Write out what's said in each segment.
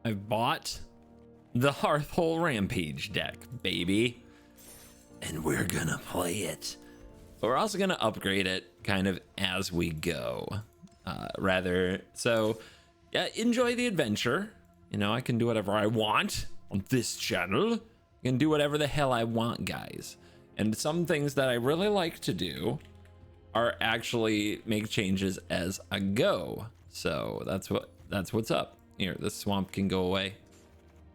I've bought the Hearthhull Rampage deck, baby. And we're gonna play it. But we're also gonna upgrade it kind of as we go. So yeah, enjoy the adventure. You know, I can do whatever I want on this channel. I can do whatever the hell I want, guys. And some things that I really like to do are actually make changes as I go. So that's what's up. Here, this swamp can go away.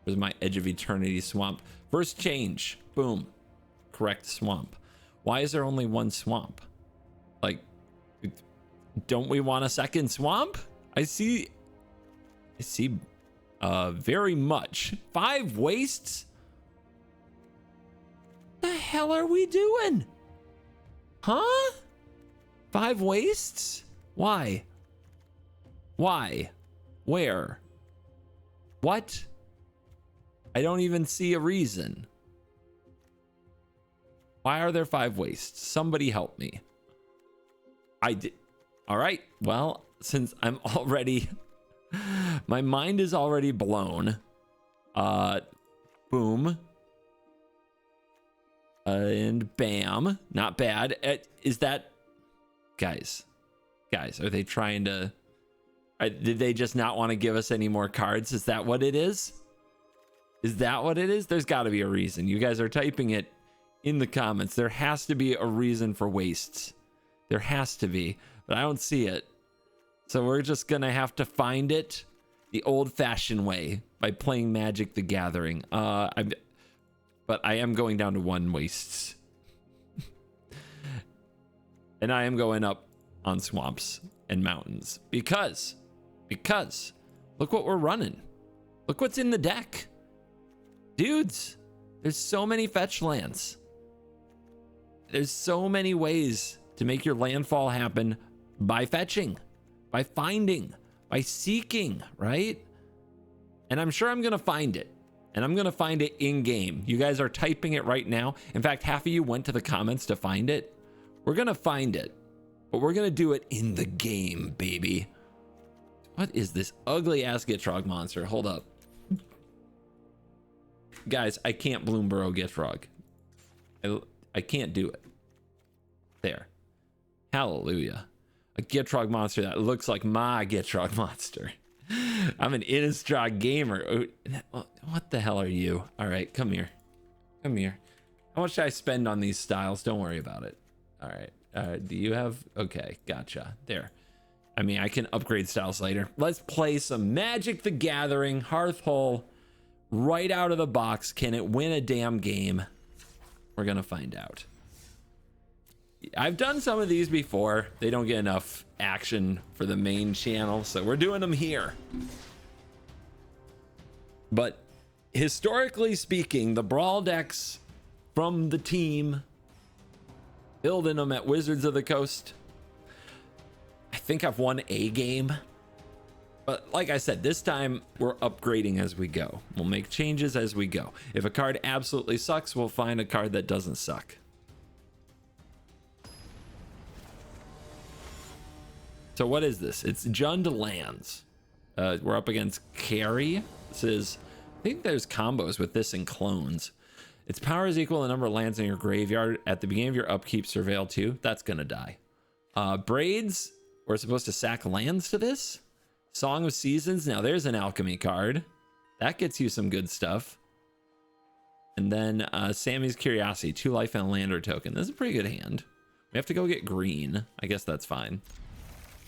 There's my Edge of Eternity swamp. First change, boom, correct swamp. Why is there only one swamp? Like, don't we want a second swamp? I see very much 5 wastes. The hell are we doing? Huh? 5 wastes? Why? Where? What? I don't even see a reason. Why are there 5 wastes? Somebody help me. I did. All right. Well, since I'm already, my mind is already blown. Boom. And bam. Not bad. Is that, guys, are they trying to, did they just not want to give us any more cards? Is that what it is? Is that what it is? There's got to be a reason. You guys are typing it in the comments. There has to be a reason for wastes. There has to be, but I don't see it. So we're just going to have to find it the old-fashioned way by playing Magic the Gathering. But I am going down to 1 wastes. And I am going up on swamps and mountains because look what we're running. Look what's in the deck. Dudes, there's so many fetch lands. There's so many ways to make your landfall happen by fetching, by finding, by seeking, right? And I'm sure I'm going to find it. And I'm going to find it in game. You guys are typing it right now. In fact, half of you went to the comments to find it. We're going to find it, but we're going to do it in the game, baby. What is this ugly ass Gitrog monster? Hold up. Guys, I can't Bloomburrow Gitrog. I can't do it. There. Hallelujah. A Gitrog monster that looks like my Gitrog monster. I'm an Innistrad gamer. What the hell are you? All right, come here. Come here. How much should I spend on these styles? Don't worry about it. All right. Do you have? Okay, gotcha. There. I mean, I can upgrade styles later. Let's play some Magic the Gathering, Hearthhull, right out of the box. Can it win a damn game? We're gonna find out. I've done some of these before. They don't get enough action for the main channel, so we're doing them here. But historically speaking, the Brawl decks from the team, building them at Wizards of the Coast, I think I've won a game. But like I said, this time we're upgrading as we go. We'll make changes as we go. If a card absolutely sucks, we'll find a card that doesn't suck. So what is this? It's Jund lands. We're up against Carry. This is, I think there's combos with this and clones. Its power is equal to the number of lands in your graveyard at the beginning of your upkeep. Surveil 2. That's gonna die. Braids. We're supposed to sack lands to this. Song of Seasons. Now there's an alchemy card. That gets you some good stuff. And then Sammy's Curiosity. 2 life and a lander token. This is a pretty good hand. We have to go get green. I guess that's fine.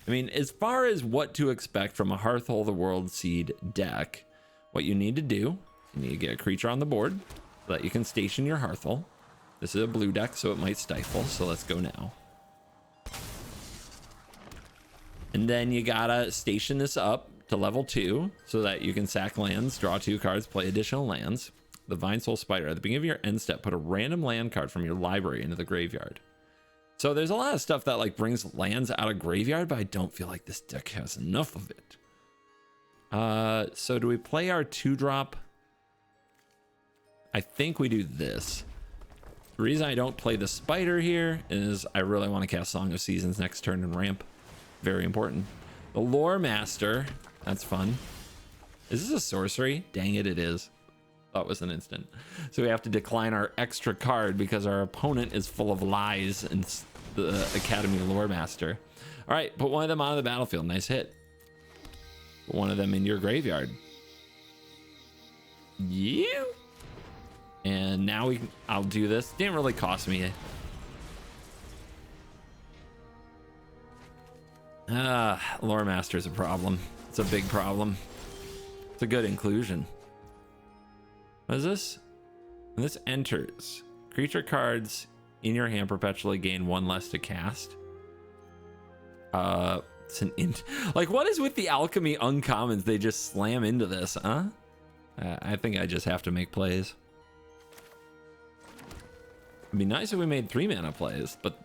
I mean, as far as what to expect from a Hearthhull the Worldseed deck, what you need to do, you need to get a creature on the board so that you can station your Hearthhull. This is a blue deck, so it might stifle, so let's go now. And then you gotta station this up to level 2 so that you can sack lands, draw 2 cards, play additional lands. The Vine Soul Spider. At the beginning of your end step, put a random land card from your library into the graveyard. So there's a lot of stuff that like brings lands out of graveyard, but I don't feel like this deck has enough of it. So do we play our 2-drop? I think we do this. The reason I don't play the spider here is I really want to cast Song of Seasons next turn and ramp. Very important. The Lore Master, that's fun. Is this a sorcery? Dang it, it is. Thought it was an instant. So we have to decline our extra card because our opponent is full of lies and the Academy Lore Master. All right, put one of them on the battlefield. Nice hit. Put one of them in your graveyard. Yeah. And now I'll do this. Didn't really cost me. Lore Master's a problem. It's a big problem. It's a good inclusion. What is this? When this enters, creature cards in your hand perpetually gain one less to cast. It's an like, what is with the alchemy uncommons? They just slam into this, huh? I think I just have to make plays. It'd be nice if we made 3 mana plays, but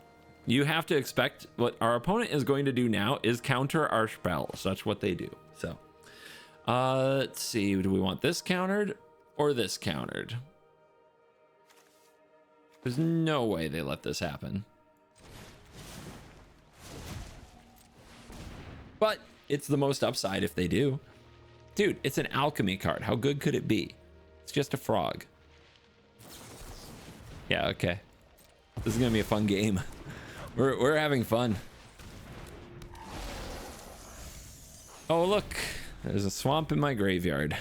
you have to expect what our opponent is going to do now is counter our spells. That's what they do. So, let's see. Do we want this countered or this countered? There's no way they let this happen. But it's the most upside if they do. Dude, it's an alchemy card. How good could it be? It's just a frog. Yeah, okay. This is gonna be a fun game. We're having fun. Oh, look. There's a swamp in my graveyard.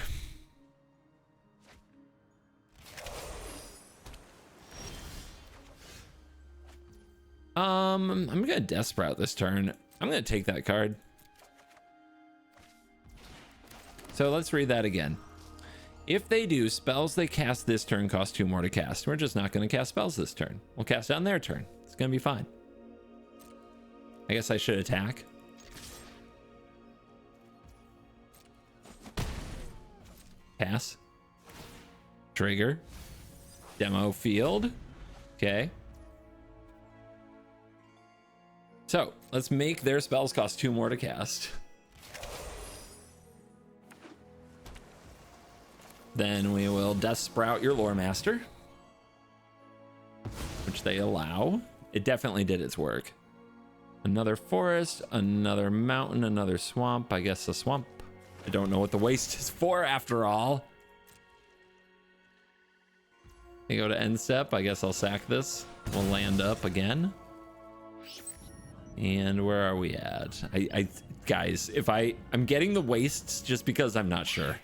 I'm gonna Death Sprout this turn. I'm gonna take that card. So let's read that again. If they do, spells they cast this turn cost 2 more to cast. We're just not going to cast spells this turn. We'll cast it on their turn. It's going to be fine. I guess I should attack. Pass. Trigger. Demo field. Okay. So let's make their spells cost 2 more to cast. Then we will Death Sprout your Lore Master, which they allow. It definitely did its work. Another forest, another mountain, another swamp. I guess a swamp. I don't know what the waste is for after all. I go to end step. I guess I'll sack this. We'll land up again. And where are we at? Guys, if I'm getting the wastes just because I'm not sure.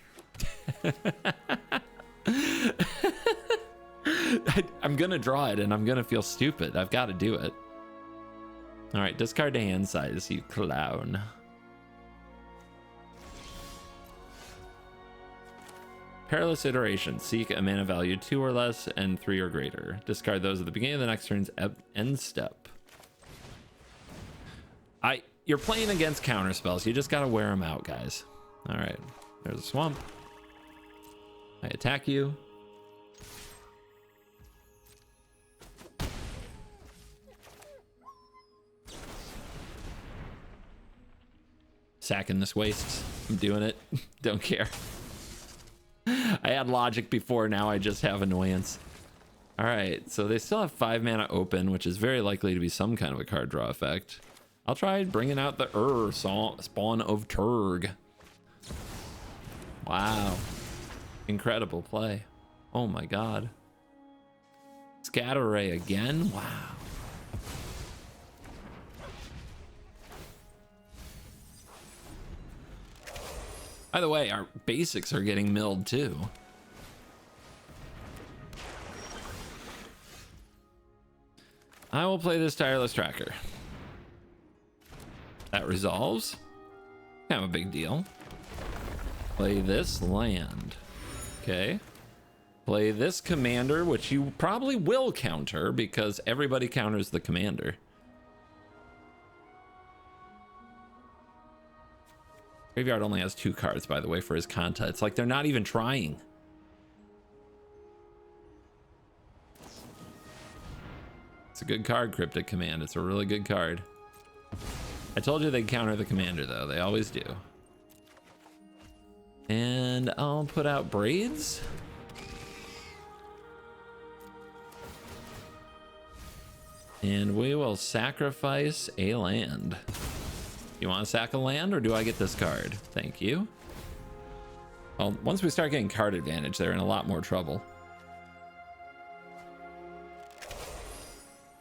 I'm gonna draw it and I'm gonna feel stupid. I've got to do it. All right, discard to hand size, you clown. Perilous iteration. Seek a mana value 2 or less and 3 or greater. Discard those at the beginning of the next turn's end step. You're playing against counter spells. You just gotta wear them out, guys. All right, there's a swamp. I attack you. Sacking this waste. I'm doing it. Don't care. I had logic before, now I just have annoyance. All right, so they still have 5 mana open, which is very likely to be some kind of a card draw effect. I'll try bringing out the Spawn of Turg. Wow. Incredible play. Oh my god. Scatter Ray again? Wow. By the way, our basics are getting milled too. I will play this Tireless Tracker. That resolves. Kind of a big deal. Play this land. Okay. Play this commander, which you probably will counter because everybody counters the commander. Graveyard only has 2 cards, by the way, for his Kanta. It's like they're not even trying. It's a good card, Cryptic Command. It's a really good card. I told you they'd counter the commander, though. They always do. And I'll put out Braids. And we will sacrifice a land. You want to sack a land, or do I get this card? Thank you. Well, once we start getting card advantage, they're in a lot more trouble.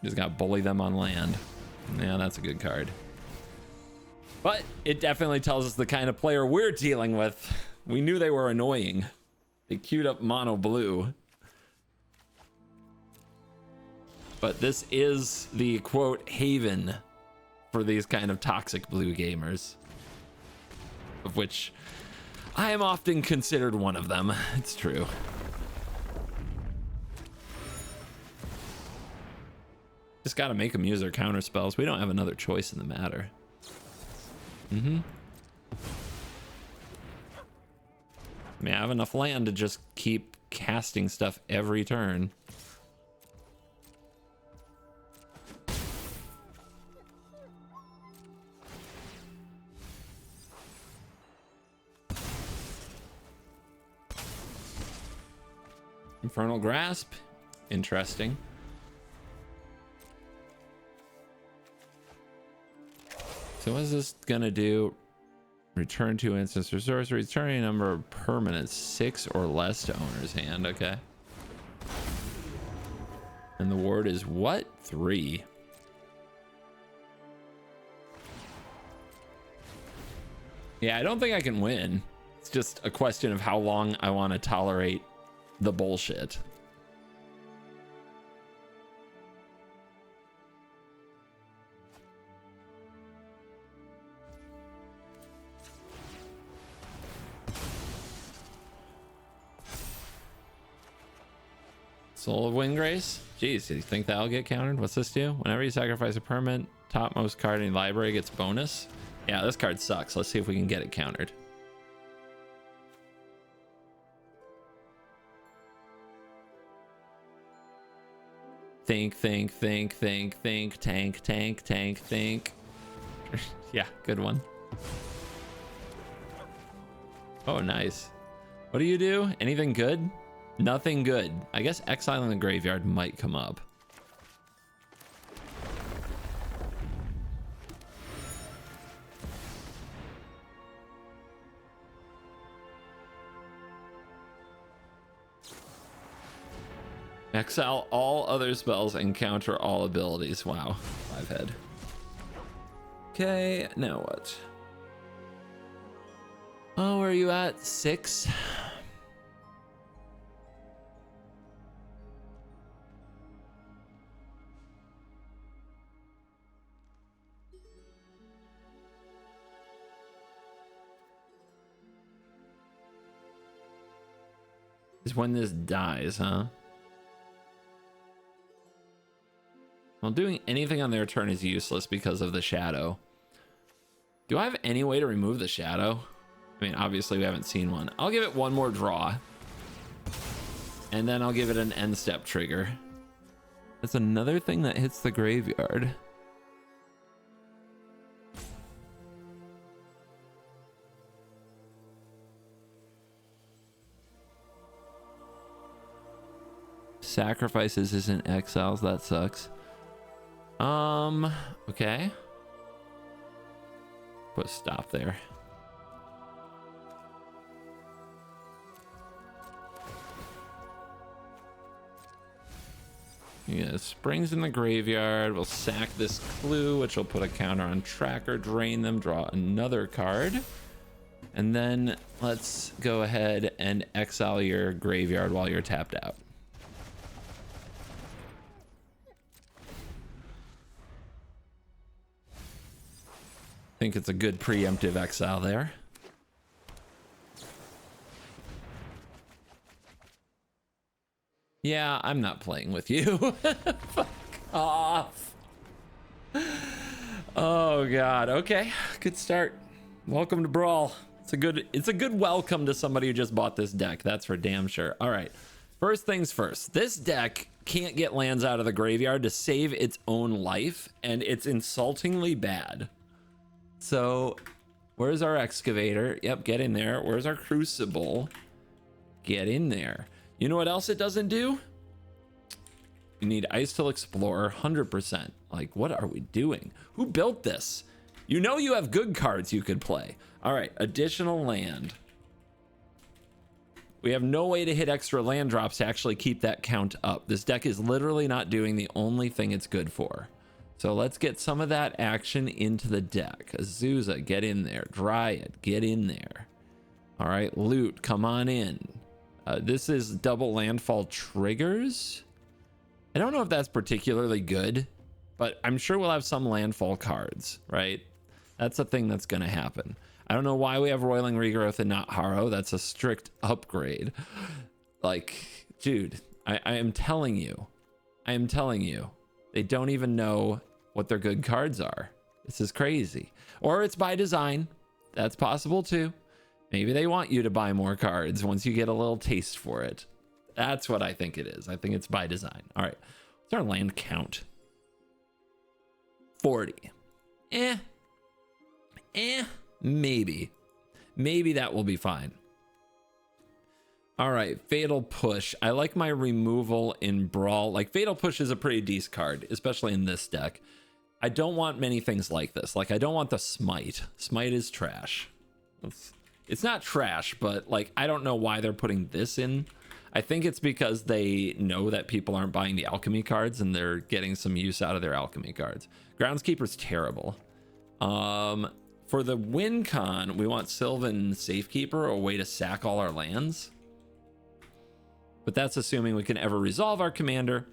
Just gotta bully them on land. Yeah, that's a good card. But it definitely tells us the kind of player we're dealing with. We knew they were annoying. They queued up mono blue. But this is the quote haven for these kind of toxic blue gamers, of which I am often considered one of them. It's true. Just gotta make them use their counter spells. We don't have another choice in the matter. I mean, I have enough land to just keep casting stuff every turn. Infernal Grasp, interesting. So what is this gonna do? Return 2 instants or sorceries, returning a number of permanents 6 or less to owner's hand. Okay. And the ward is what? 3. Yeah, I don't think I can win. It's just a question of how long I want to tolerate the bullshit. Soul of Windgrace. Jeez, do you think that'll get countered? What's this do? Whenever you sacrifice a permanent, topmost card in the library gets bonus. Yeah, this card sucks. Let's see if we can get it countered. Think, tank. Yeah, good one. Oh, nice. What do you do? Anything good? Nothing good. I guess Exile in the Graveyard might come up. Exile all other spells and counter all abilities. Wow. 5 head. Okay, now what? Oh, where are you at? 6? Is when this dies, huh? Well, doing anything on their turn is useless because of the shadow. Do I have any way to remove the shadow? I mean, obviously we haven't seen one. I'll give it one more draw. And then I'll give it an end step trigger. That's another thing that hits the graveyard. Sacrifices isn't exiles, that sucks. Okay. Put a stop there. Yeah, Springs in the graveyard. We'll sack this clue, which will put a counter on tracker, drain them, draw another card. And then let's go ahead and exile your graveyard while you're tapped out. I think it's a good preemptive exile there. Yeah, I'm not playing with you. Fuck off. Oh god. Okay, good start. Welcome to Brawl. It's a good welcome to somebody who just bought this deck. That's for damn sure. All right. First things first. This deck can't get lands out of the graveyard to save its own life, and it's insultingly bad. So, where's our excavator? Yep, get in there. Where's our crucible? Get in there. You know what else it doesn't do? You need Ice Till Explorer, 100%. Like, what are we doing? Who built this? You know you have good cards you could play. All right, additional land. We have no way to hit extra land drops to actually keep that count up. This deck is literally not doing the only thing it's good for. So let's get some of that action into the deck. Azusa, get in there. Dryad, get in there. All right, Loot, come on in. This is double landfall triggers. I don't know if that's particularly good, but I'm sure we'll have some landfall cards, right? That's a thing that's going to happen. I don't know why we have Roiling Regrowth and not Harrow. That's a strict upgrade. Like, dude, I am telling you. They don't even know what their good cards are. This is crazy. Or it's by design. That's possible too. Maybe they want you to buy more cards once you get a little taste for it. That's what I think it is. I think it's by design. All right. What's our land count? 40. Maybe that will be fine. All right, Fatal Push. I like my removal in Brawl. Like, Fatal Push is a pretty decent card, especially in this deck. I don't want many things like this. Like, I don't want the Smite. Smite is trash. It's not trash, but like, I don't know why they're putting this in. I think it's because they know that people aren't buying the alchemy cards and they're getting some use out of their alchemy cards. Groundskeeper's terrible. For the win con, we want Sylvan Safekeeper, a way to sack all our lands. But that's assuming we can ever resolve our commander.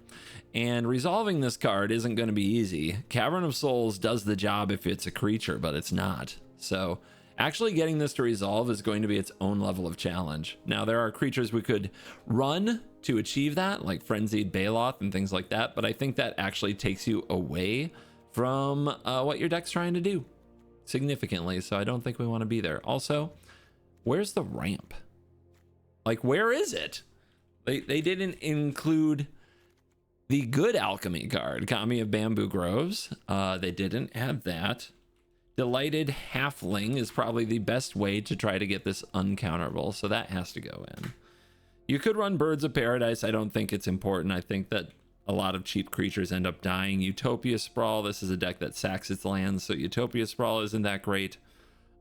And resolving this card isn't going to be easy. Cavern of Souls does the job if it's a creature, but it's not. So actually getting this to resolve is going to be its own level of challenge. Now, there are creatures we could run to achieve that, like Frenzied Baloth and things like that. But I think that actually takes you away from what your deck's trying to do significantly. So I don't think we want to be there. Also, where's the ramp? Like, where is it? They didn't include the good alchemy card, Kami of Bamboo Groves. They didn't add that. Delighted Halfling is probably the best way to try to get this uncounterable, so that has to go in. You could run Birds of Paradise. I don't think it's important. I think that a lot of cheap creatures end up dying. Utopia Sprawl, this is a deck that sacks its lands, so Utopia Sprawl isn't that great.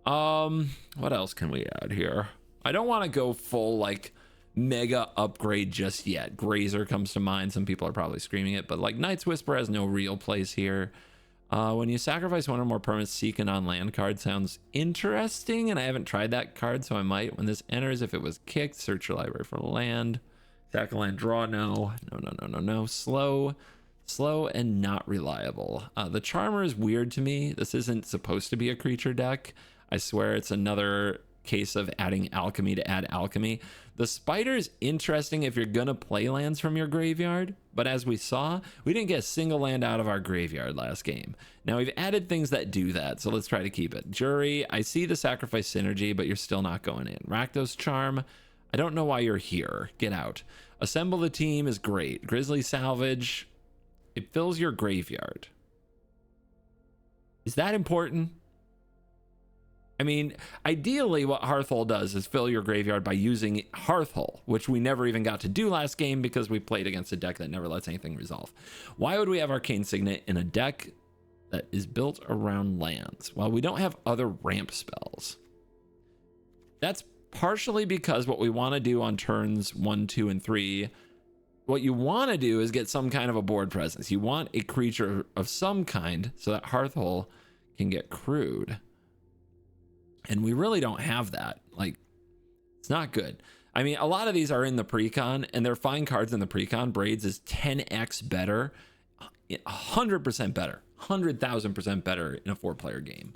What else can we add here? I don't want to go full, like, mega upgrade just yet. Grazer comes to mind. Some people are probably screaming it, but like Night's Whisper has no real place here. When you sacrifice one or more permanents, seek a non-land card sounds interesting, and I haven't tried that card, so I might. When this enters, if it was kicked, search your library for land. Sack a land, draw. No. Slow and not reliable. The Charmer is weird to me. This isn't supposed to be a creature deck. I swear it's another case of adding alchemy to add alchemy. The Spider is interesting if you're gonna play lands from your graveyard, but as we saw, we didn't get a single land out of our graveyard last game. Now we've added things that do that, so let's try to keep it. Jury, I see the sacrifice synergy, but you're still not going in. Rakdos Charm, I don't know why you're here. Get out. Assemble the Team is great. Grizzly Salvage, it fills your graveyard. Is that important? I mean, ideally what Hearthhull does is fill your graveyard by using Hearthhull, which we never even got to do last game because we played against a deck that never lets anything resolve. Why would we have Arcane Signet in a deck that is built around lands? Well, we don't have other ramp spells. That's partially because what we want to do on turns 1, 2, and 3, what you want to do is get some kind of a board presence. You want a creature of some kind so that Hearthhull can get crewed. And we really don't have that. Like, it's not good. I mean, a lot of these are in the pre-con, and they're fine cards in the pre-con. Braids is 10x better, 100% better, 100,000% better in a 4-player game.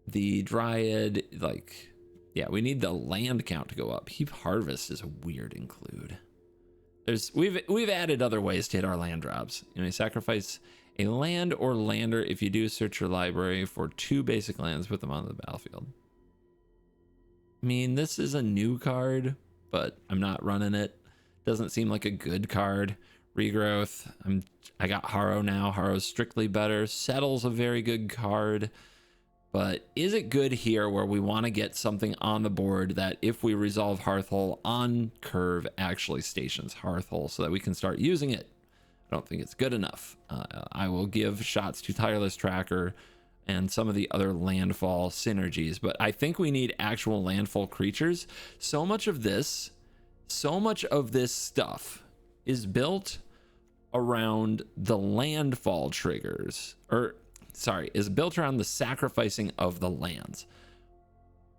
The Dryad, like, yeah, we need the land count to go up. Heap Harvest is a weird include. We've added other ways to hit our land drops. You know, sacrifice a land or lander. If you do, search your library for 2 basic lands, put them on the battlefield. I mean, this is a new card, but I'm not running it. Doesn't seem like a good card. Regrowth, I got Harrow now. Harrow's strictly better. Settle's a very good card, but is it good here where we want to get something on the board that if we resolve Hearthhull on curve actually stations Hearthhull so that we can start using it? I don't think it's good enough. I will give shots to Tireless Tracker and some of the other landfall synergies, but I think we need actual landfall creatures. So much of this so much of this stuff is built around the landfall triggers, or sorry, is built around the sacrificing of the lands.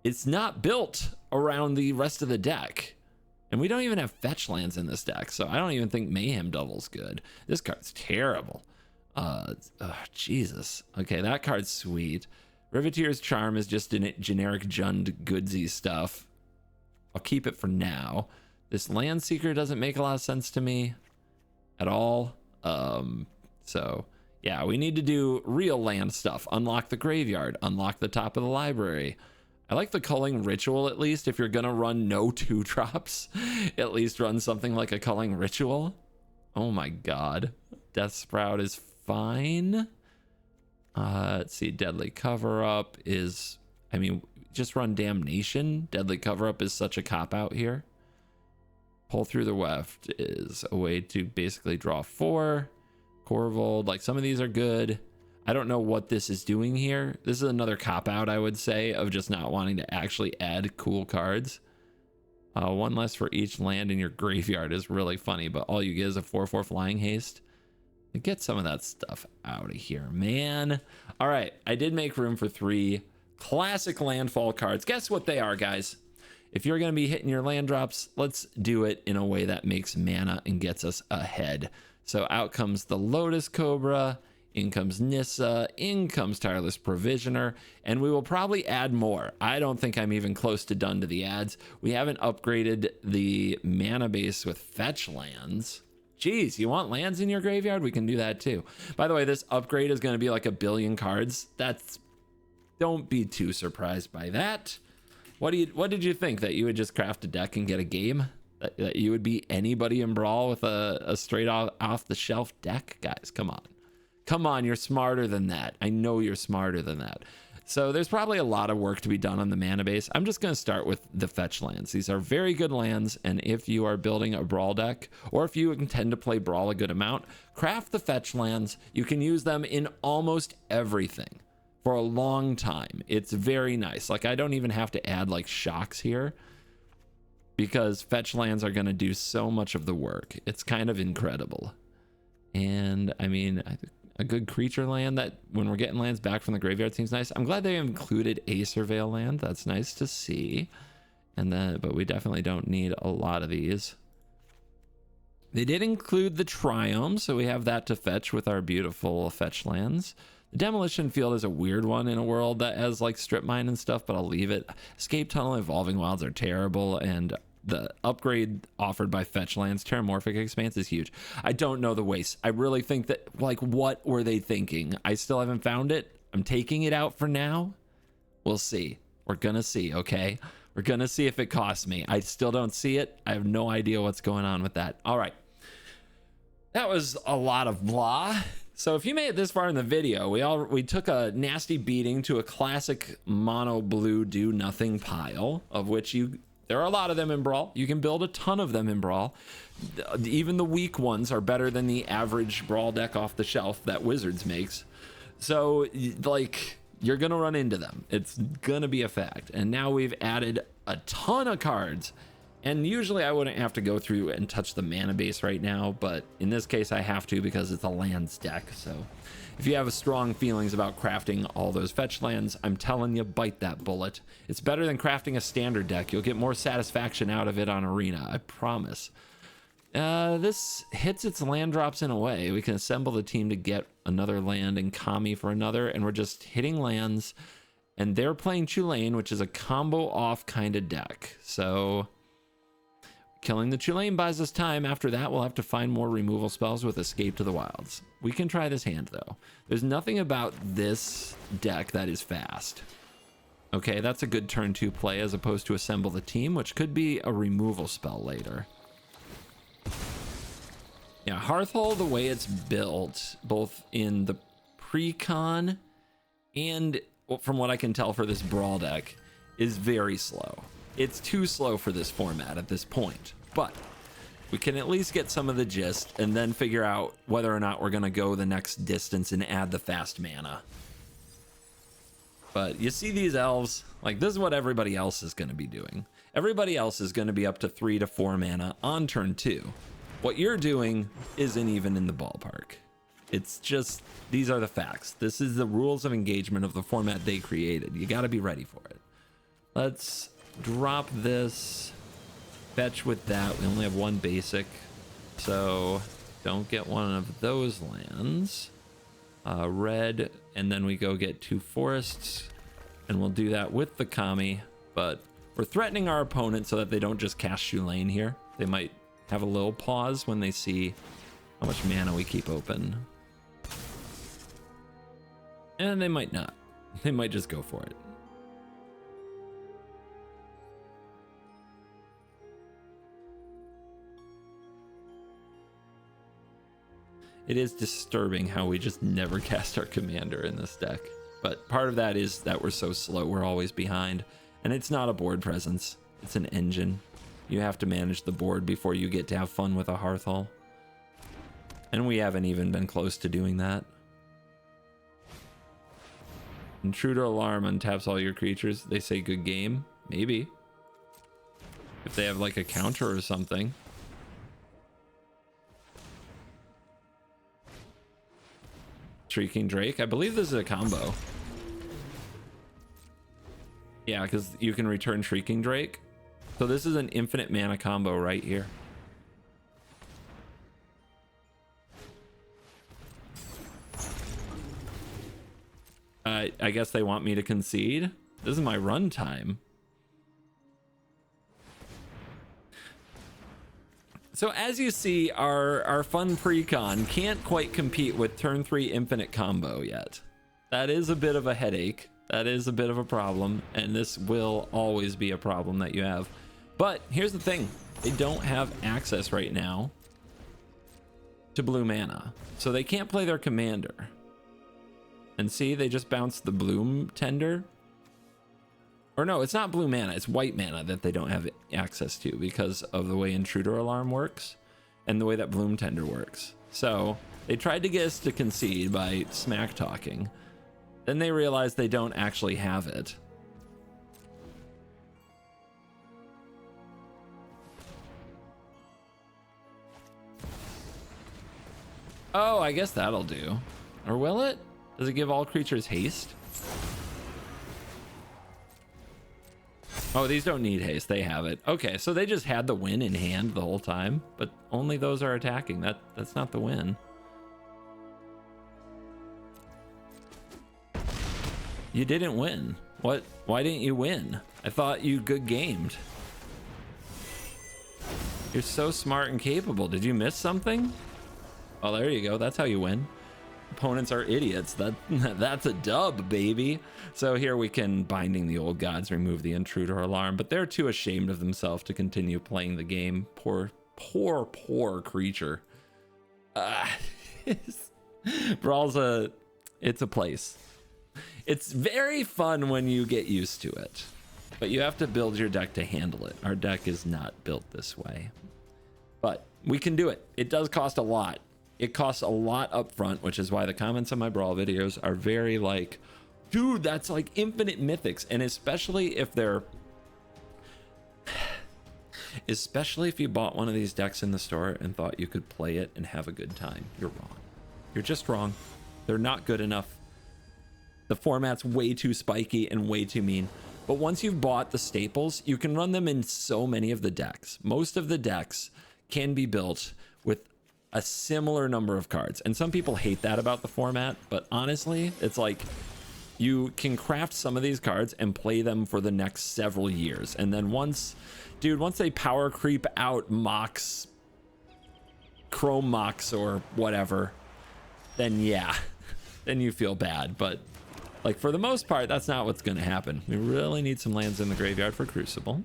It's not built around the rest of the deck. And we don't even have fetch lands in this deck, so I don't even think Mayhem Double's good. This card's terrible. Jesus. Okay, that card's sweet. Riveteer's Charm is just generic Jund Goodsy stuff. I'll keep it for now. This Land Seeker doesn't make a lot of sense to me at all. So yeah, we need to do real land stuff. Unlock the graveyard, unlock the top of the library. I like the culling ritual, at least. If you're gonna run no 2-drops, at least run something like a culling ritual. Oh my god. Death Sprout is fine. Let's see, Deadly Cover-Up is, I mean, just run Damnation. Deadly Cover-Up is such a cop-out here. Pull Through the Weft is a way to basically draw 4. Korvold, like some of these are good. I don't know what this is doing here. This is another cop-out, I would say, of just not wanting to actually add cool cards. 1 less for each land in your graveyard is really funny, but all you get is a 4/4 Flying Haste. Get some of that stuff out of here, man. All right, I did make room for 3 classic landfall cards. Guess what they are, guys? If you're going to be hitting your land drops, let's do it in a way that makes mana and gets us ahead. So out comes the Lotus Cobra, in comes Nissa, in comes Tireless Provisioner, and we will probably add more. I don't think I'm even close to done to the ads. We haven't upgraded the mana base with fetch lands. Geez, you want lands in your graveyard? We can do that too. By the way, this upgrade is going to be like 1 billion cards. Don't be too surprised by that. What did you think, that you would just craft a deck and get a game? That you would be anybody in Brawl with a straight off the shelf deck? Guys, come on. Come on, you're smarter than that. I know you're smarter than that. So there's probably a lot of work to be done on the mana base. I'm just going to start with the fetch lands. These are very good lands, and if you are building a Brawl deck, or if you intend to play Brawl a good amount, craft the fetch lands. You can use them in almost everything for a long time. It's very nice. Like, I don't even have to add like shocks here, because fetch lands are going to do so much of the work. It's kind of incredible. And I mean, a good creature land that when we're getting lands back from the graveyard seems nice. I'm glad they included a Surveil land. That's nice to see. And then, but we definitely don't need a lot of these. They did include the Triome, so we have that to fetch with our beautiful fetch lands. The Demolition Field is a weird one in a world that has like strip mine and stuff, but I'll leave it. Escape Tunnel and Evolving Wilds are terrible, and the upgrade offered by fetch lands, Terramorphic Expanse, is huge. I don't know the waste. I really think that, like, what were they thinking? I still haven't found it. I'm taking it out for now. We'll see. We're gonna see, okay? We're gonna see if it costs me. I still don't see it. I have no idea what's going on with that. All right. That was a lot of blah. So if you made it this far in the video, we took a nasty beating to a classic mono blue do nothing pile, of which there are a lot of them in Brawl. You can build a ton of them in Brawl. Even the weak ones are better than the average Brawl deck off the shelf that Wizards makes. So, like, you're going to run into them. It's going to be a fact. And now we've added a ton of cards. And usually I wouldn't have to go through and touch the mana base right now, but in this case I have to because it's a lands deck. So if you have strong feelings about crafting all those fetch lands, I'm telling you, bite that bullet. It's better than crafting a standard deck. You'll get more satisfaction out of it on Arena, I promise. This hits its land drops in a way. We can assemble the team to get another land and Kami for another, and we're just hitting lands, and they're playing Chulane, which is a combo off kind of deck. So killing the Chulane buys us time. After that, we'll have to find more removal spells with Escape to the Wilds. We can try this hand, though. There's nothing about this deck that is fast. Okay, that's a good turn 2 play as opposed to Assemble the Team, which could be a removal spell later. Yeah, Hearthhull, the way it's built, both in the pre-con and from what I can tell for this Brawl deck, is very slow. It's too slow for this format at this point, but we can at least get some of the gist and then figure out whether or not we're going to go the next distance and add the fast mana. But you see these elves, like, this is what everybody else is going to be doing. Everybody else is going to be up to 3 to 4 mana on turn 2. What you're doing isn't even in the ballpark. It's just, these are the facts. This is the rules of engagement of the format they created. You got to be ready for it. Let's drop this, fetch with that. We only have 1 basic, so don't get one of those lands. Red, and then we go get 2 forests, and we'll do that with the Kami, but we're threatening our opponent so that they don't just cast Chulane here. They might have a little pause when they see how much mana we keep open. And they might not. They might just go for it. It is disturbing how we just never cast our commander in this deck. But part of that is that we're so slow. We're always behind. And it's not a board presence. It's an engine. You have to manage the board before you get to have fun with a Hearthhull. And we haven't even been close to doing that. Intruder Alarm untaps all your creatures. They say good game. Maybe. If they have like a counter or something. Shrieking Drake. I believe this is a combo. Yeah, because you can return Shrieking Drake. So this is an infinite mana combo right here. I guess they want me to concede. This is my run time. So as you see, our fun pre-con can't quite compete with turn 3 infinite combo yet. That is a bit of a headache. That is a bit of a problem, and this will always be a problem that you have. But here's the thing. They don't have access right now to blue mana, so they can't play their commander. And see, they just bounced the Bloom Tender. Or no, it's not blue mana, it's white mana that they don't have access to because of the way Intruder Alarm works and the way that Bloom Tender works. So they tried to get us to concede by smack talking. Then they realized they don't actually have it. Oh, I guess that'll do. Or will it? Does it give all creatures haste? Oh, these don't need haste. They have it. Okay, so they just had the win in hand the whole time, but only those are attacking. That's not the win. You didn't win. What? Why didn't you win? I thought you good gamed. You're so smart and capable. Did you miss something? Oh, there you go. That's how you win. Opponents are idiots. That's a dub, baby. So here we can Binding the Old Gods, remove the Intruder Alarm, but they're too ashamed of themselves to continue playing the game. Poor creature. Brawl's it's a place. It's very fun when you get used to it, but you have to build your deck to handle it. Our deck is not built this way, but we can do it. It does cost a lot. It costs a lot up front, which is why the comments on my Brawl videos are very like, dude, that's like infinite mythics. And especially if they're, especially if you bought one of these decks in the store and thought you could play it and have a good time, you're wrong. You're just wrong. They're not good enough. The format's way too spiky and way too mean. But once you've bought the staples, you can run them in so many of the decks. Most of the decks can be built with a similar number of cards, and some people hate that about the format, but honestly, it's like you can craft some of these cards and play them for the next several years, and then once they power creep out Mox, Chrome Mox or whatever, then yeah, then you feel bad. But like for the most part, that's not what's going to happen. We really need some lands in the graveyard for Crucible.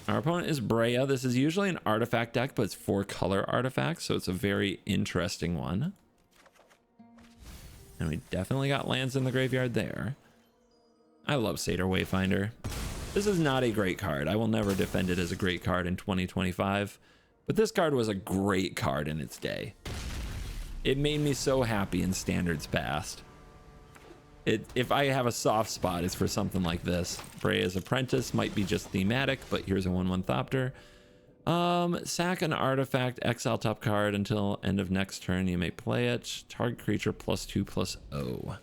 Our opponent is Brea. This is usually an artifact deck, but it's 4 color artifacts, so it's a very interesting one. And we definitely got lands in the graveyard there. I love Satyr Wayfinder. This is not a great card. I will never defend it as a great card in 2025, but this card was a great card in its day. It made me so happy in Standards past. If I have a soft spot, it's for something like this. Brea's Apprentice might be just thematic, but here's a 1/1 Thopter. Sack an artifact, exile top card until end of next turn. You may play it. Target creature +2/+0.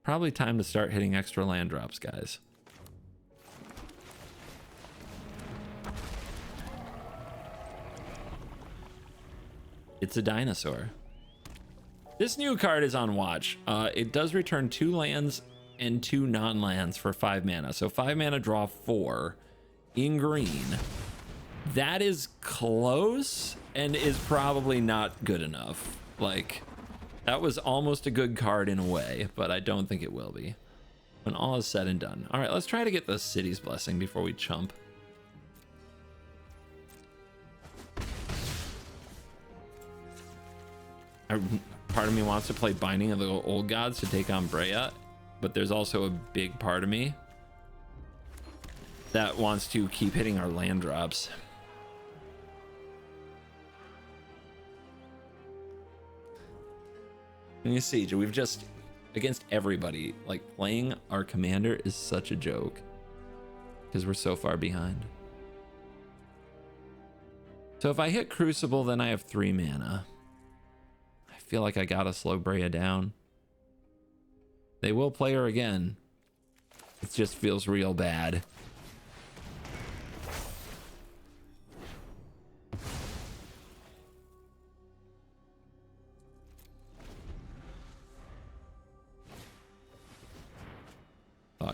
Probably time to start hitting extra land drops, guys. It's a dinosaur. This new card is on watch. It does return 2 lands and 2 non-lands for 5 mana. So 5 mana, draw 4 in green. That is close and is probably not good enough. Like, that was almost a good card in a way, but I don't think it will be when all is said and done. All right, let's try to get the City's Blessing before we chump. Part of me wants to play Binding of the Old Gods to take on Brea, but there's also a big part of me that wants to keep hitting our land drops. And you see, we've just, against everybody, like, playing our commander is such a joke because we're so far behind. So if I hit Crucible, then I have 3 mana. I feel like I gotta slow Brea down. They will play her again. It just feels real bad.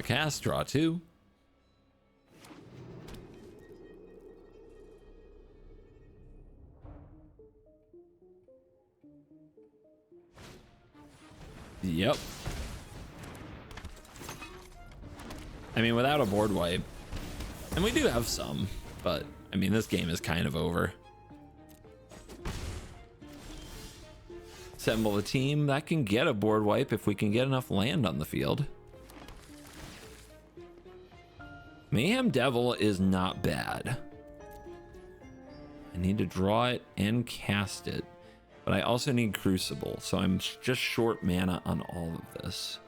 Cast, draw 2. Yep. I mean, without a board wipe, and we do have some, but I mean, this game is kind of over. Assemble a team that can get a board wipe if we can get enough land on the field. Mayhem Devil is not bad. I need to draw it and cast it, but I also need Crucible, so I'm just short mana on all of this.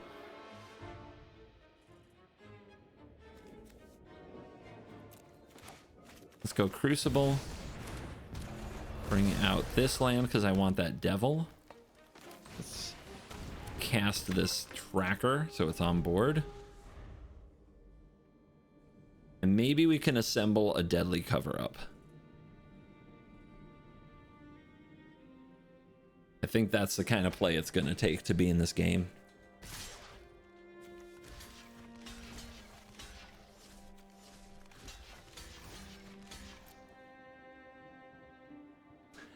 Let's go Crucible. Bring out this land because I want that Devil. Let's cast this Tracker so it's on board. And maybe we can assemble a Deadly Cover-Up. I think that's the kind of play it's going to take to be in this game.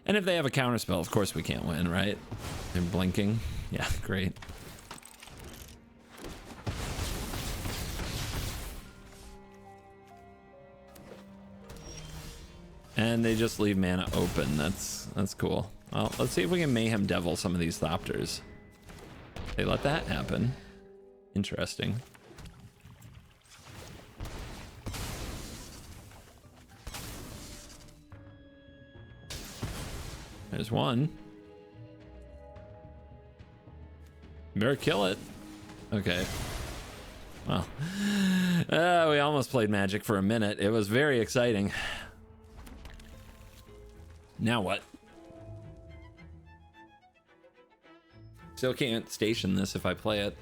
And if they have a counterspell, of course we can't win, right? They're blinking. Yeah, great. And they just leave mana open. That's cool. Well, let's see if we can Mayhem Devil some of these Thopters. They let that happen. Interesting. There's one. Better kill it. Okay. Well, we almost played Magic for a minute. It was very exciting. Now what? Still can't station this if I play it.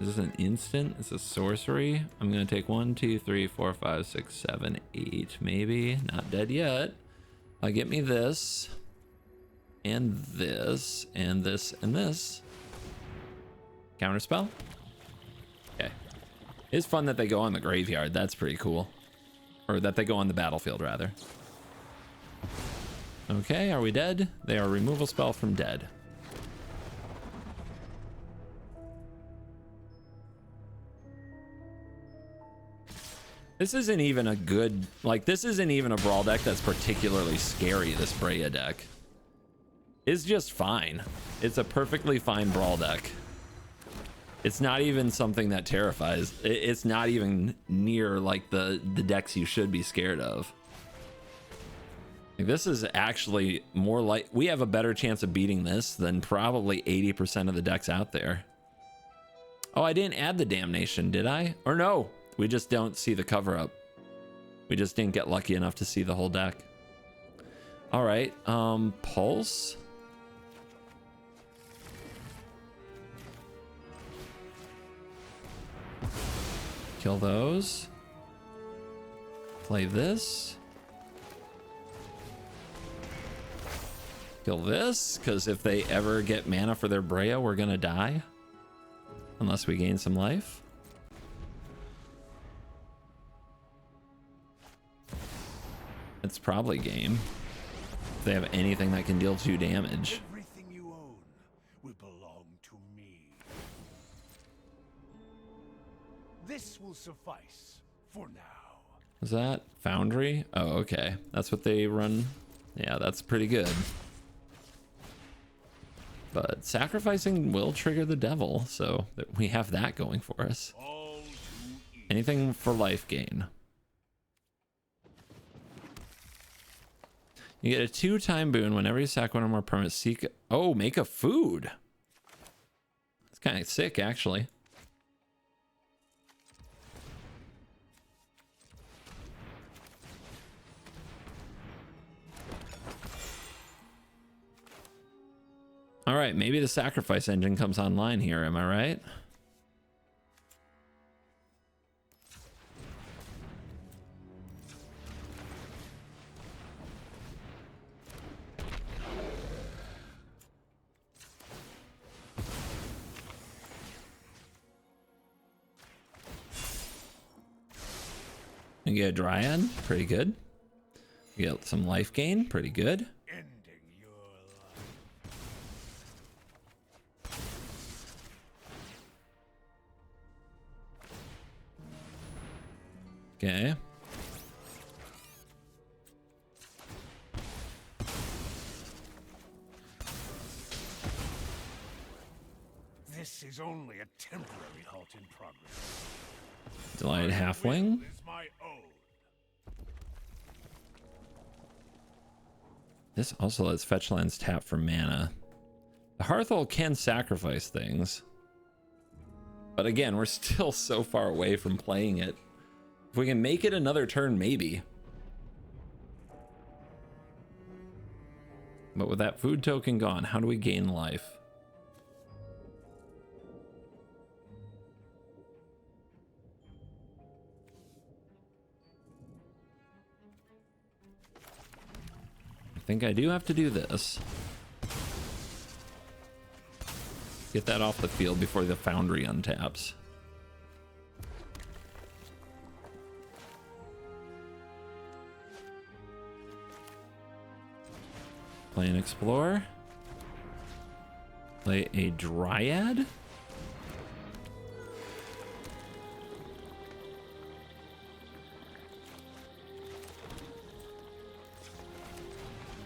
Is this an instant? It's a sorcery. I'm gonna take 1, 2, 3, 4, 5, 6, 7, 8. Maybe not dead yet. Get me this, and this, and this, and this. Counterspell. Okay. It's fun that they go on the graveyard. That's pretty cool. Or that they go on the battlefield, rather. Okay, are we dead? They are removal spell from dead. This isn't even a good... Like, this isn't even a Brawl deck that's particularly scary, this Brea deck. It's just fine. It's a perfectly fine Brawl deck. It's not even something that terrifies. It's not even near like the decks you should be scared of. This is actually more like, we have a better chance of beating this than probably 80% of the decks out there. Oh, I didn't add the Damnation, did I? Or no, we just don't see the cover up. We just didn't get lucky enough to see the whole deck. All right, Pulse. Kill those. Play this. Kill this, because if they ever get mana for their Brea, we're gonna die. Unless we gain some life. It's probably game. If they have anything that can deal 2 damage. Everything you own will belong to me. This will suffice for now. Is that Foundry? Oh, okay. That's what they run. Yeah, that's pretty good. But sacrificing will trigger the devil, so that we have that going for us. Anything for life gain. You get a 2-time boon whenever you sack one or more permanents. Seek. Oh, make a food. It's kind of sick, actually. All right, maybe the sacrifice engine comes online here, am I right? You get a Dryad, pretty good. You get some life gain, pretty good. Okay. This is only a temporary halt in progress. Delighted Halfling. This also lets fetch lands tap for mana. The Hearthhull can sacrifice things. But again, we're still so far away from playing it. If we can make it another turn, maybe. But with that food token gone, how do we gain life? I think I do have to do this. Get that off the field before the Foundry untaps. Play an Explorer. Play a Dryad.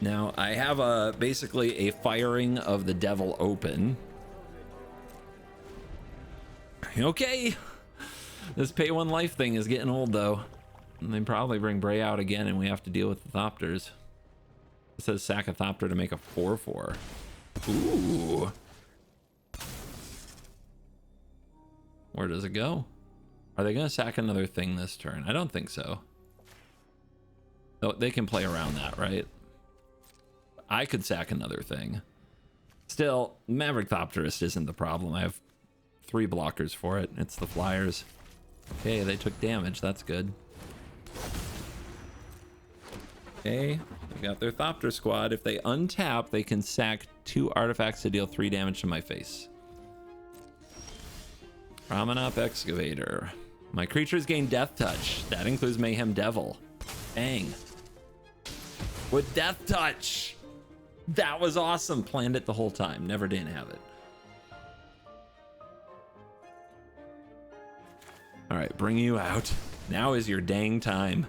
Now I have basically a firing of the devil open. Okay. This pay 1 life thing is getting old though. And they probably bring Brea out again and we have to deal with the Thopters. It says sack a Thopter to make a 4/4. Ooh. Where does it go? Are they going to sack another thing this turn? I don't think so. No, they can play around that, right? I could sack another thing. Still, Maverick Thopterist isn't the problem. I have 3 blockers for it. It's the Flyers. Okay, they took damage. That's good. Okay, they got their Thopter squad. If they untap, they can sack 2 artifacts to deal 3 damage to my face. Promenop Excavator. My creatures gain Death Touch. That includes Mayhem Devil. Dang. With Death Touch. That was awesome. Planned it the whole time. Never didn't have it. All right, bring you out. Now is your dang time.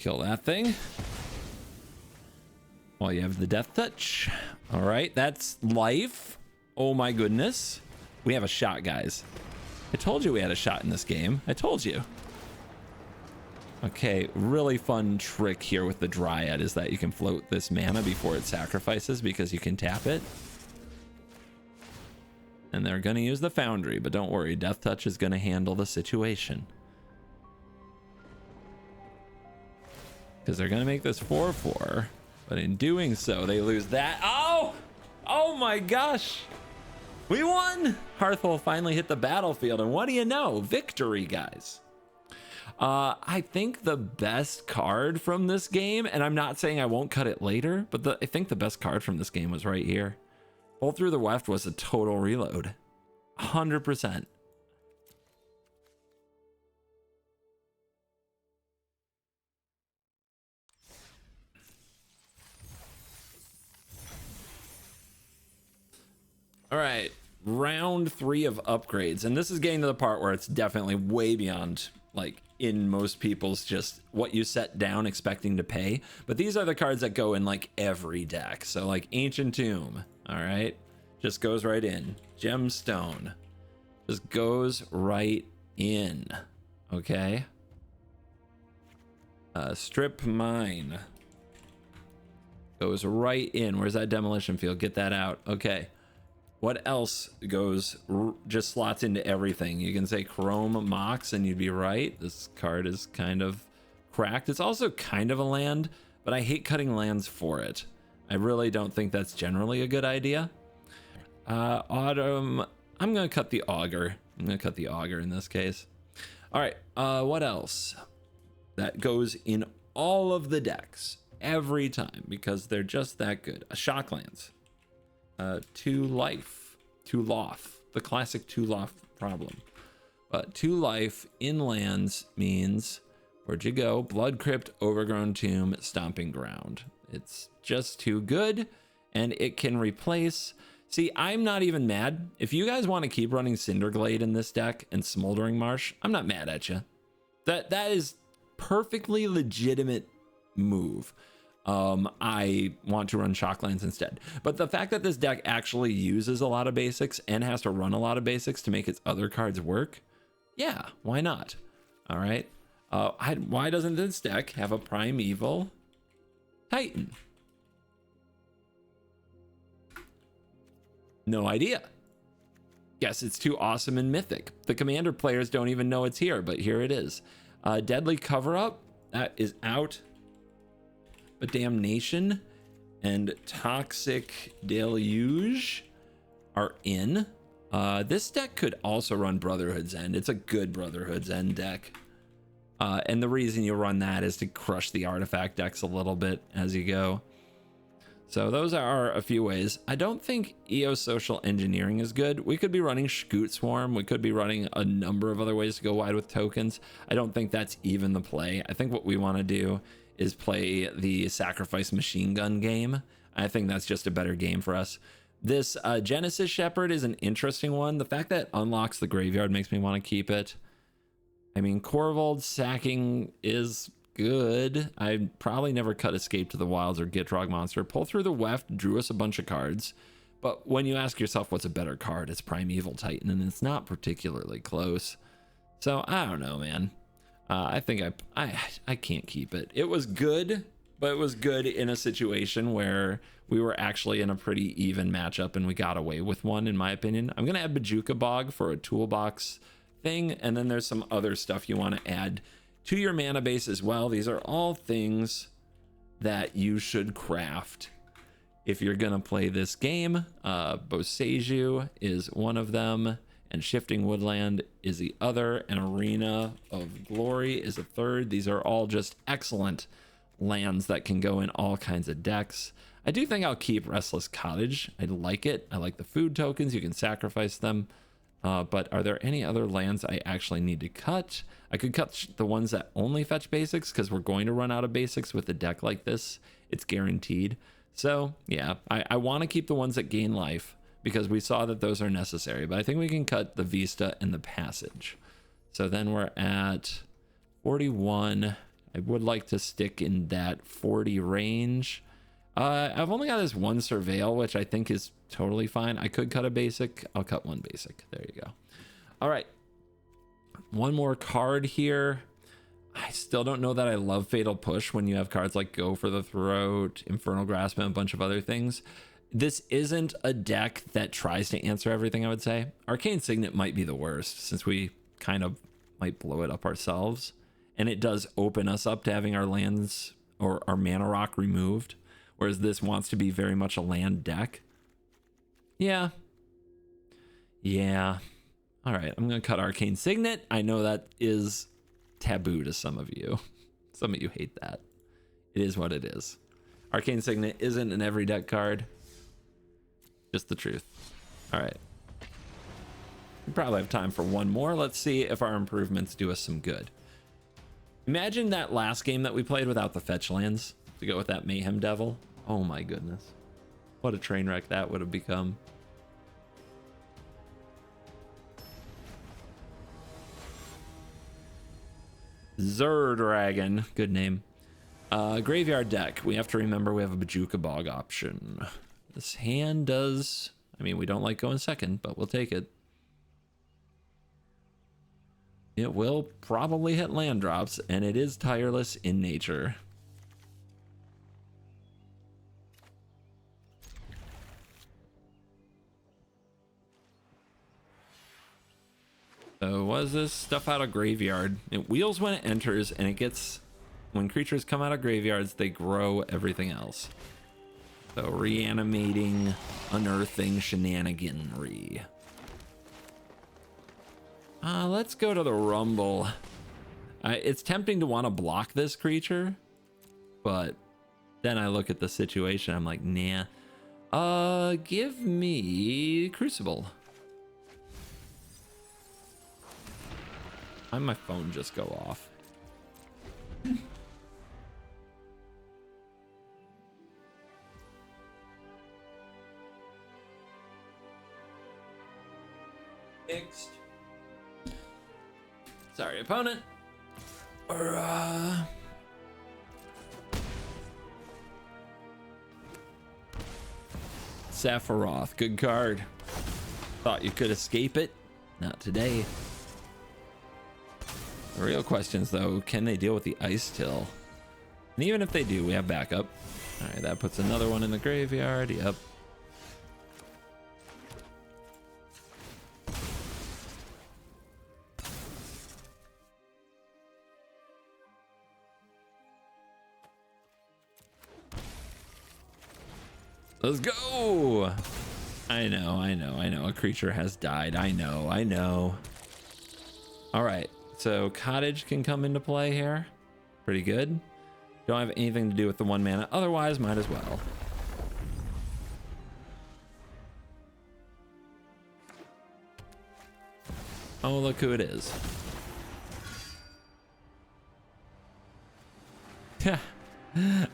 Kill that thing. Well, you have the death touch. All right, that's life. Oh my goodness. We have a shot, guys. I told you we had a shot in this game. I told you. Okay, really fun trick here with the Dryad is that you can float this mana before it sacrifices because you can tap it. And they're going to use the Foundry, but don't worry, Death Touch is going to handle the situation. Because they're going to make this 4/4, but in doing so, they lose that. Oh! Oh my gosh! We won! Hearthhull finally hit the battlefield, and what do you know? Victory, guys. I think the best card from this game, and I'm not saying I won't cut it later, but I think the best card from this game was right here. Pull Through the Weft was a total reload. 100%. All right, round 3 of upgrades. And this is getting to the part where it's definitely way beyond, like, in most people's just what you set down expecting to pay. But these are the cards that go in, like, every deck. So, like, Ancient Tomb, all right? Just goes right in. Gemstone. Just goes right in. Okay? Strip Mine. Goes right in. Where's that Demolition Field? Get that out. Okay. What else goes, just slots into everything? You can say Chrome Mox and you'd be right. This card is kind of cracked. It's also kind of a land, but I hate cutting lands for it. I really don't think that's generally a good idea. Autumn, I'm going to cut the Augur. I'm going to cut the Augur in this case. All right, what else? That goes in all of the decks every time because they're just that good. Shocklands. 2 life, 2 loth, the classic 2 loth problem. But 2 life in lands means, where'd you go? Blood Crypt, Overgrown Tomb, Stomping Ground. It's just too good, and it can replace. See, I'm not even mad. If you guys want to keep running Cinderglade in this deck and Smoldering Marsh, I'm not mad at you. That is perfectly legitimate move. I want to run Shocklands instead. But the fact that this deck actually uses a lot of basics and has to run a lot of basics to make its other cards work, yeah, why not? All right. Why doesn't this deck have a Primeval Titan? No idea. Yes, it's too awesome and mythic. The Commander players don't even know it's here, but here it is. Deadly Cover-Up, that is out. But Damnation and Toxic Deluge are in. This deck could also run Brotherhood's End. It's a good Brotherhood's End deck. And the reason you run that is to crush the artifact decks a little bit as you go. So those are a few ways. I don't think EO Social Engineering is good. We could be running Scoot Swarm. We could be running a number of other ways to go wide with tokens. I don't think that's even the play. I think what we want to do is play the Sacrifice Machine Gun game. I think that's just a better game for us. This Genesis Shepherd is an interesting one. The fact that it unlocks the graveyard makes me want to keep it. I mean, Korvold sacking is good. I probably never cut Escape to the Wilds or Gitrog Monster. Pull Through the Weft drew us a bunch of cards. But when you ask yourself what's a better card, it's Primeval Titan, and it's not particularly close. So I don't know, man. I think I can't keep it. It was good, but it was good in a situation where we were actually in a pretty even matchup and we got away with one, in my opinion. I'm going to add Bajuka Bog for a toolbox thing, and then there's some other stuff you want to add to your mana base as well. These are all things that you should craft if you're going to play this game. Boseiju is one of them, and Shifting Woodland is the other, and Arena of Glory is a third. These are all just excellent lands that can go in all kinds of decks. I do think I'll keep Restless Cottage. I like it. I like the food tokens. You can sacrifice them. But are there any other lands I actually need to cut? I could cut the ones that only fetch basics because we're going to run out of basics with a deck like this. It's guaranteed. So yeah, I want to keep the ones that gain life because we saw that those are necessary. But I think we can cut the Vista and the Passage. So then we're at 41. I would like to stick in that 40 range. I've only got this one Surveil, which I think is totally fine. I could cut a basic. I'll cut one basic. There you go. All right. One more card here. I still don't know that I love Fatal Push when you have cards like Go for the Throat, Infernal Grasp, and a bunch of other things. This isn't a deck that tries to answer everything, I would say. Arcane Signet might be the worst, since we kind of might blow it up ourselves. And it does open us up to having our lands or our mana rock removed. Whereas this wants to be very much a land deck. Yeah. Yeah. All right, I'm going to cut Arcane Signet. I know that is taboo to some of you. Some of you hate that. It is what it is. Arcane Signet isn't an every deck card. Just the truth. All right. We probably have time for one more. Let's see if our improvements do us some good. Imagine that last game that we played without the fetch lands to go with that Mayhem Devil. Oh my goodness. What a train wreck that would have become. Dragon, good name. Graveyard deck. We have to remember we have a Bajuka Bog option. This hand does, I mean, we don't like going second, but we'll take it. It will probably hit land drops, and it is tireless in nature. So what is this stuff out of graveyard? It wheels when it enters, and it gets, when creatures come out of graveyards, they grow everything else. So reanimating, unearthing shenaniganry. Let's go to the Rumble. It's tempting to want to block this creature, but then I look at the situation, I'm like, nah. Give me Crucible. Why did my phone just go off? Fixed. Sorry, opponent. Sephiroth, good card. Thought you could escape it. Not today. The real questions, though, can they deal with the Ice Till? And even if they do, we have backup. All right, that puts another one in the graveyard. Yep. Let's go. I know. A creature has died. I know. All right. So Cottage can come into play here. Pretty good. Don't have anything to do with the 1 mana. Otherwise, might as well. Oh, look who it is.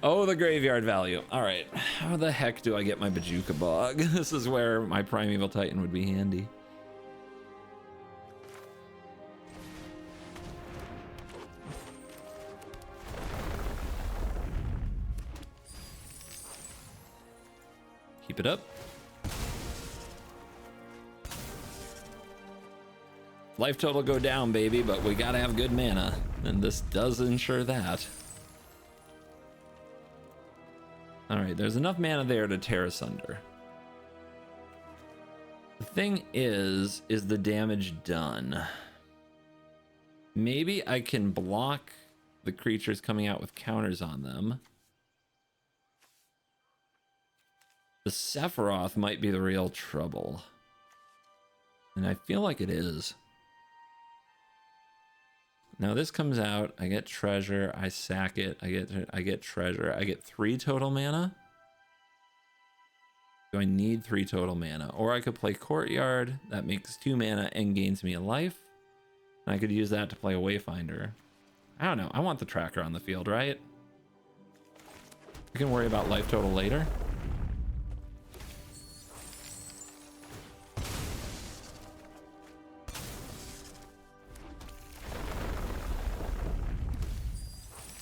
Oh, the graveyard value. All right. How the heck do I get my Bajuka Bog? This is where my Primeval Titan would be handy. Keep it up. Life total go down, baby, but we gotta have good mana, and this does ensure that. All right, there's enough mana there to tear asunder. The thing is the damage done? Maybe I can block the creatures coming out with counters on them. The Sephiroth might be the real trouble. And I feel like it is. Now this comes out, I get treasure, I sack it, I get treasure, I get 3 total mana. Do I need 3 total mana? Or I could play Courtyard, that makes 2 mana and gains me a life. And I could use that to play a Wayfinder. I don't know, I want the tracker on the field, right? We can worry about life total later.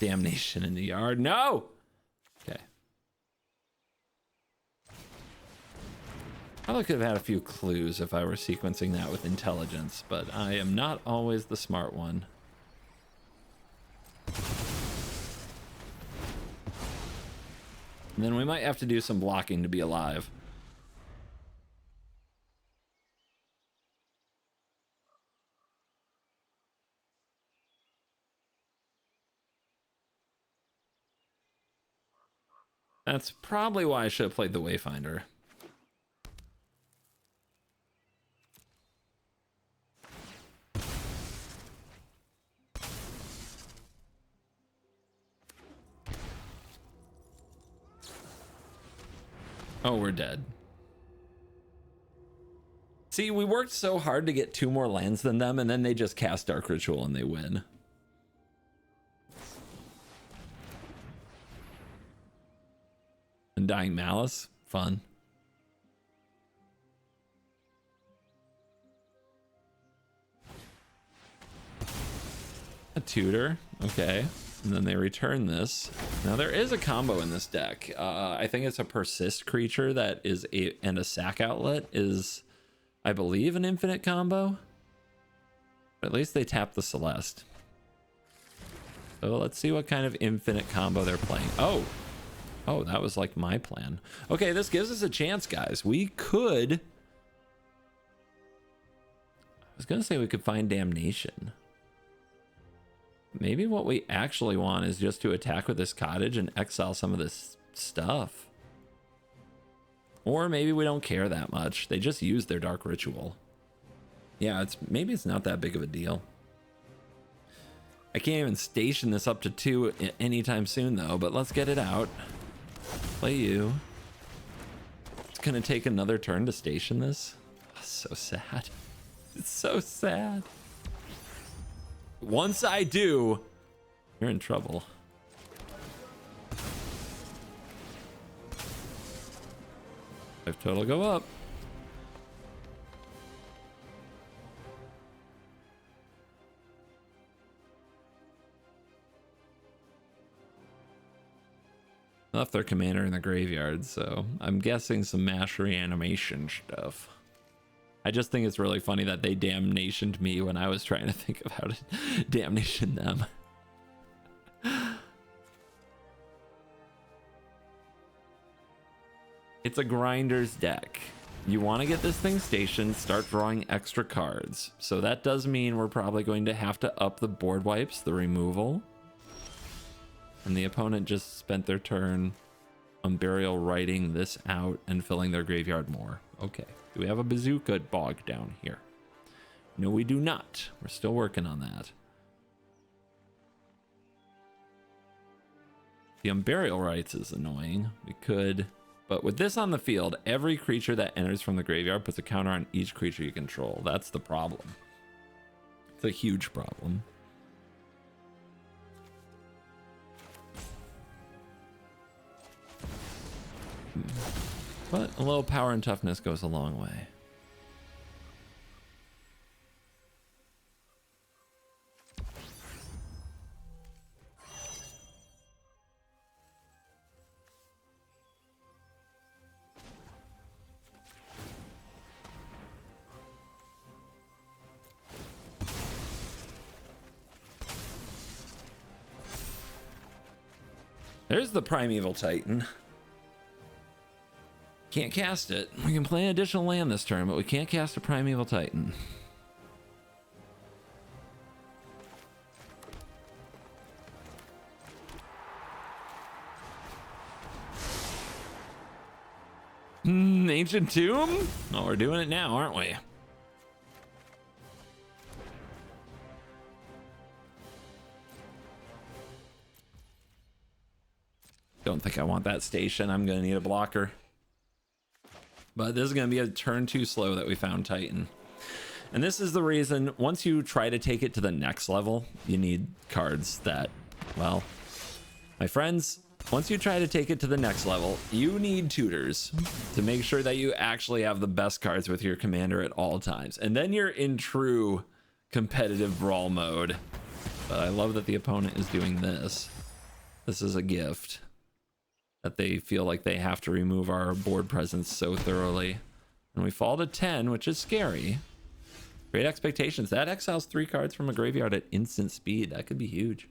Damnation in the yard. No! Okay. I could have had a few clues if I were sequencing that with intelligence, but I am not always the smart one. And then we might have to do some blocking to be alive. That's probably why I should have played the Wayfinder. Oh, we're dead. See, we worked so hard to get 2 more lands than them, and then they just cast Dark Ritual and they win. Undying Malice, fun. A tutor, okay. And then they return this. Now there is a combo in this deck. I think it's a persist creature that is and a sack outlet is, I believe, an infinite combo. But at least they tap the Celeste. So let's see what kind of infinite combo they're playing. Oh, that was like my plan. Okay, this gives us a chance, guys. We could, I was gonna say we could find Damnation. Maybe what we actually want is just to attack with this cottage and exile some of this stuff. Or maybe we don't care that much. They just use their Dark Ritual. Yeah, maybe it's not that big of a deal. I can't even station this up to 2 anytime soon though, but let's get it out. Play you. It's gonna take another turn to station this. Oh, so sad. It's so sad. Once I do, you're in trouble. If total go up. Left their commander in the graveyard, so I'm guessing some mash reanimation stuff. I just think it's really funny that they damnationed me when I was trying to think of how to damnation them. It's a grinder's deck. You want to get this thing stationed, start drawing extra cards. So that does mean we're probably going to have to up the board wipes, the removal. And the opponent just spent their turn on burial writing this out and filling their graveyard more. Okay. Do we have a bazooka bog down here? No, we do not. We're still working on that. The Unburial Rites is annoying. We could, but with this on the field, every creature that enters from the graveyard puts a counter on each creature you control. That's the problem. It's a huge problem. But a little power and toughness goes a long way. There's the Primeval Titan. Can't cast it. We can play an additional land this turn, but we can't cast a Primeval Titan. Ancient Tomb? Oh, we're doing it now, aren't we? Don't think I want that station. I'm going to need a blocker. But this is going to be a turn too slow that we found Titan. And this is the reason, once you try to take it to the next level, you need cards that, well, my friends, once you try to take it to the next level, you need tutors to make sure that you actually have the best cards with your commander at all times. And then you're in true competitive brawl mode. But I love that the opponent is doing this. This is a gift that they feel like they have to remove our board presence so thoroughly. And we fall to 10, which is scary. Great Expectations. That exiles 3 cards from a graveyard at instant speed. That could be huge.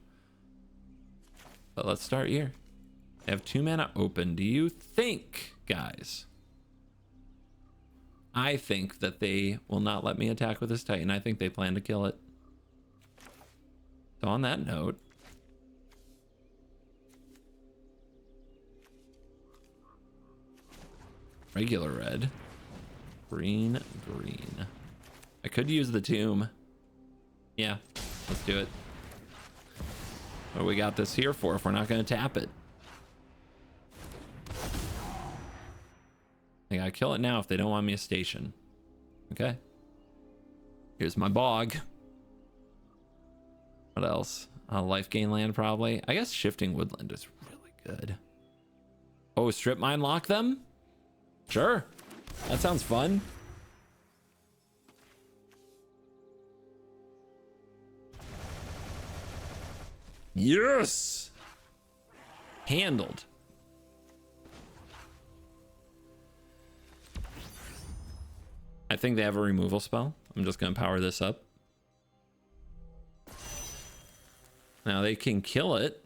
But let's start here. I have 2 mana open. Do you think, guys? I think that they will not let me attack with this Titan. I think they plan to kill it. So on that note, regular red, green, green. I could use the tomb. Yeah, let's do it. What do we got this here for if we're not going to tap it? I gotta kill it now if they don't want me to station. Okay. Here's my bog. What else? Life gain land probably. I guess Shifting Woodland is really good. Oh, strip mine lock them? Sure. That sounds fun. Yes! Handled. I think they have a removal spell. I'm just going to power this up. Now they can kill it.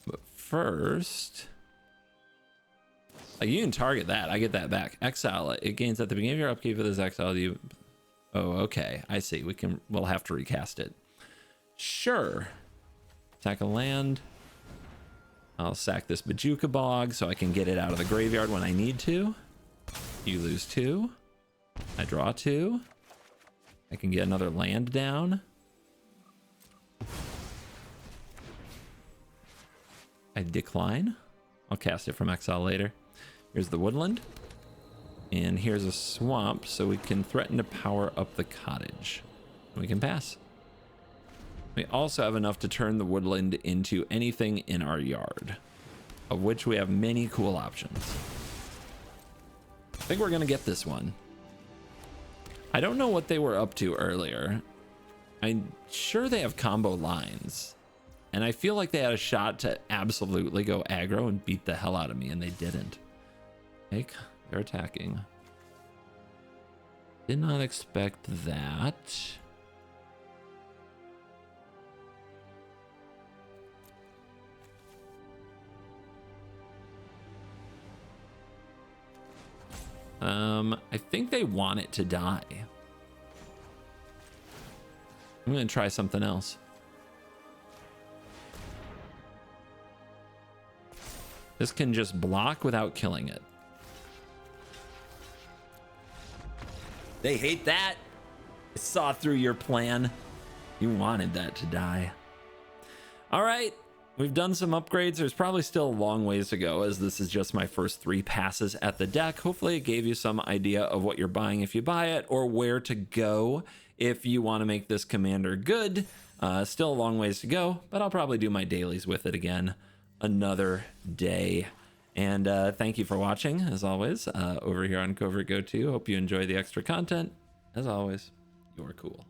But first... you can target that. I get that back. Exile it. It gains at the beginning of your upkeep of this exile. You... Oh, okay. I see. We'll have to recast it. Sure. Attack a land. I'll sack this Bajuka Bog so I can get it out of the graveyard when I need to. You lose 2. I draw 2. I can get another land down. I decline. I'll cast it from exile later. Here's the woodland. And here's a swamp, so we can threaten to power up the cottage. We can pass. We also have enough to turn the woodland into anything in our yard, of which we have many cool options. I think we're gonna get this one. I don't know what they were up to earlier. I'm sure they have combo lines, and I feel like they had a shot to absolutely go aggro and beat the hell out of me, and they didn't. They're attacking. Did not expect that. I think they want it to die. I'm gonna try something else. This can just block without killing it. They hate that. I saw through your plan. You wanted that to die. All right, we've done some upgrades. There's probably still a long ways to go, as this is just my first 3 passes at the deck. Hopefully it gave you some idea of what you're buying if you buy it, or where to go if you want to make this commander good. Still a long ways to go, but I'll probably do my dailies with it again another day. And thank you for watching, as always, over here on CovertGo2. Hope you enjoy the extra content. As always, you're cool.